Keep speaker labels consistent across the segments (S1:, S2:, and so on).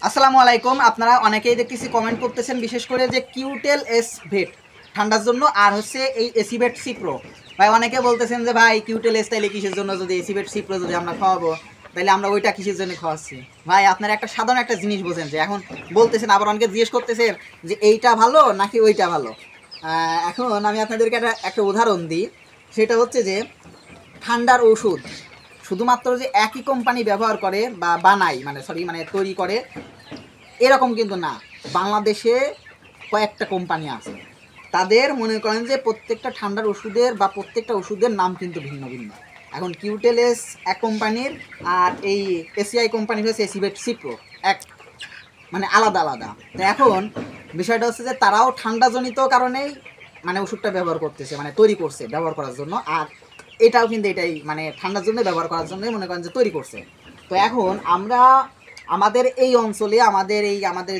S1: আসসালামু আলাইকুম। আপনারা অনেকেই দেখতেছি কমেন্ট করতেছেন, বিশেষ করে যে কিউটেল এস ভেট ঠান্ডার জন্য, আর হচ্ছে এই এসিভেট সি প্রো। ভাই অনেকে বলতেছেন যে ভাই কিউটেল এস তাইলে কিসের জন্য, যদি এসিভেট সি প্রো যদি আমরা খাওয়াবো তাইলে আমরা ওইটা কিসের জন্য খাওয়াচ্ছি। ভাই আপনারা একটা সাধারণ একটা জিনিস বোঝেন, যে এখন বলতেছেন, আবার অনেকে জিজ্ঞেস করতেছেন যে এইটা ভালো নাকি ওইটা ভালো। এখন আমি আপনাদেরকে একটা উদাহরণ দিই। সেটা হচ্ছে যে ঠান্ডার ওষুধ শুধুমাত্র যে একই কোম্পানি ব্যবহার করে বা বানায়, মানে তৈরি করে, এরকম কিন্তু না। বাংলাদেশে কয়েকটা কোম্পানি আছে, তাদের মনে করেন যে প্রত্যেকটা ঠান্ডার ওষুধের বা প্রত্যেকটা ওষুধের নাম কিন্তু ভিন্ন ভিন্ন। এখন কিউটেলেস এক কোম্পানির, আর এই এসিআই কোম্পানি হচ্ছে এসিভেট সিপ্রো এক, মানে আলাদা আলাদা। তো এখন বিষয়টা হচ্ছে যে তারাও ঠান্ডাজনিত কারণেই মানে ওষুধটা ব্যবহার করতেছে, মানে তৈরি করছে ব্যবহার করার জন্য। আর এটাও কিন্তু এটাই মানে ঠান্ডার জন্য ব্যবহার করার জন্যই মনে করেন যে তৈরি করছে। তো এখন আমরা আমাদের এই অঞ্চলে, আমাদের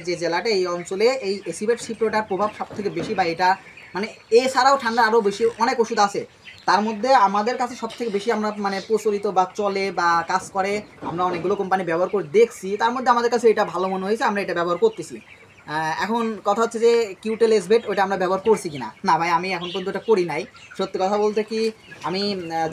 S1: যে জেলাটা, এই অঞ্চলে এই এসিভেট সিপ্রোটার প্রভাব সব থেকে বেশি, বা এটা মানে এছাড়াও ঠান্ডা আরও বেশি অনেক ওষুধ আছে, তার মধ্যে আমাদের কাছে সব থেকে বেশি আমরা মানে প্রচলিত বা চলে বা কাজ করে, আমরা অনেকগুলো কোম্পানি ব্যবহার করে দেখছি, তার মধ্যে আমাদের কাছে এটা ভালো মনে হয়েছে, আমরা এটা ব্যবহার করতেছি। এখন কথা হচ্ছে যে কিউটেল এসভেট ওইটা আমরা ব্যবহার করছি কিনা। না ভাই, আমি এখন পর্যন্ত ওটা করি নাই। সত্যি কথা বলতে কি, আমি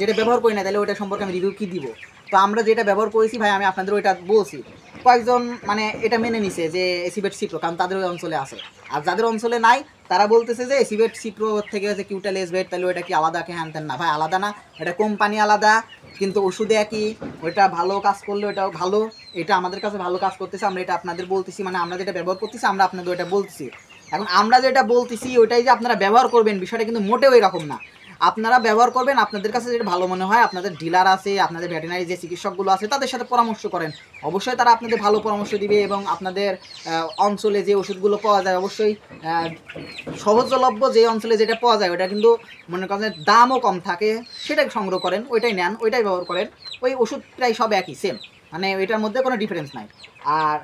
S1: যেটা ব্যবহার করি না, তাহলে ওইটা সম্পর্কে আমি রিভিউ কী দিব। তো আমরা যেটা ব্যবহার করেছি ভাই, আমি আপনাদের ওইটা বলছি। কয়েকজন মানে এটা মেনে নিছে যে এসিভেট সিপ্রো, কারণ তাদের ওই অঞ্চলে আছে। আর যাদের অঞ্চলে নাই তারা বলতেছে যে এসিভেট সিপ্রো থেকে হচ্ছে কিউটেল এসভেট, তাহলে ওইটা কি আলাদা, কি হ্যান তেন। না ভাই, আলাদা না, এটা কোম্পানি আলাদা, কিন্তু ওষুধে একই। ওইটা ভালো কাজ করলে ওইটাও ভালো, এটা আমাদের কাছে ভালো কাজ করতেছে, আমরা এটা আপনাদের বলতেছি, মানে আমরা যেটা ব্যবহার করতেছি আমরা আপনাদের ওইটা বলতেছি। এখন আমরা যেটা বলতেছি ওইটাই যে আপনারা ব্যবহার করবেন, বিষয়টা কিন্তু মোটেও এরকম না। আপনারা ব্যবহার করবেন, আপনাদের কাছে যেটা ভালো মনে হয়, আপনাদের ডিলার আছে, আপনাদের ভেটেরিনারি যে চিকিৎসকগুলো আছে তাদের সাথে পরামর্শ করেন। অবশ্যই তারা আপনাদের ভালো পরামর্শ দিবে, এবং আপনাদের অঞ্চলে যে ওষুধগুলো পাওয়া যায় অবশ্যই সহজলভ্য, যে অঞ্চলে যেটা পাওয়া যায় ওটা কিন্তু মনে করেন দামও কম থাকে, সেটা সংগ্রহ করেন, ওইটাই নেন, ওইটাই ব্যবহার করেন। ওই ওষুধ প্রায় সব একই, সেম, মানে ওইটার মধ্যে কোনো ডিফারেন্স নাই। আর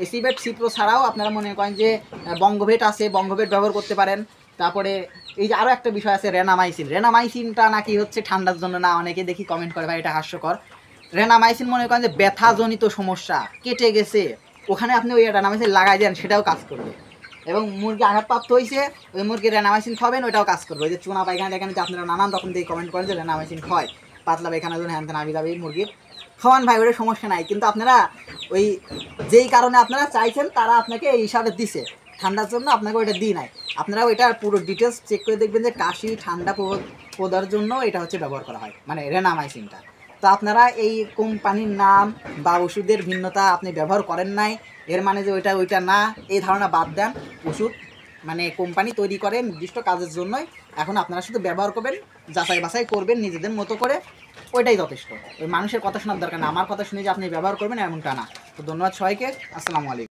S1: এসিভেট সিপ্রো ছাড়াও আপনারা মনে করেন যে বঙ্গভেট আছে, বঙ্গভেট ব্যবহার করতে পারেন। তারপরে এই যে আরও একটা বিষয় আছে রেনামাইসিন। রেনামাইসিনটা নাকি হচ্ছে ঠান্ডার জন্য না, অনেকে দেখি কমেন্ট করে, ভাই এটা হাস্যকর। রেনামাইসিন মনে করেন যে ব্যথাজনিত সমস্যা কেটে গেছে, ওখানে আপনি ওই রেনামাইসিন লাগাই দেন, সেটাও কাজ করবে। এবং মুরগি আঘাতপ্রাপ্ত হয়েছে, ওই মুরগির রেনামাইসিন খাবেন, ওইটাও কাজ করবে। ওই যে চুনা পায়খানা দেখেন যে আপনারা নানান রকম দিয়ে কমেন্ট করেন যে রেনামাইসিন খায়, পাতলা পায়খানার জন্য হ্যান তেন আবি যাবে মুরগির, খাওয়ান ভাই, ওটা সমস্যা নাই। কিন্তু আপনারা ওই যেই কারণে আপনারা চাইছেন তারা আপনাকে এই হিসাবে দিছে, ঠান্ডার জন্য আপনাকে ওইটা দিই নাই। আপনারা ওইটার পুরো ডিটেলস চেক করে দেখবেন যে কাশি ঠান্ডা পোদার জন্য এটা হচ্ছে ব্যবহার করা হয়, মানে রেনামাইসিনটা। তো আপনারা এই কোম্পানির নাম বা ওষুধের ভিন্নতা আপনি ব্যবহার করেন নাই, এর মানে যে ওইটা না, এই ধারণা বাদ দেন। ওষুধ মানে কোম্পানি তৈরি করে নির্দিষ্ট কাজের জন্যই, এখন আপনারা শুধু ব্যবহার করবেন, যাচাই বাছাই করবেন নিজেদের মতো করে, ওইটাই যথেষ্ট। ওই মানুষের কথা শোনার দরকার না, আমার কথা শুনে যে আপনি ব্যবহার করবেন এমনটা না। তো ধন্যবাদ সবাইকে, আসসালামু আলাইকুম।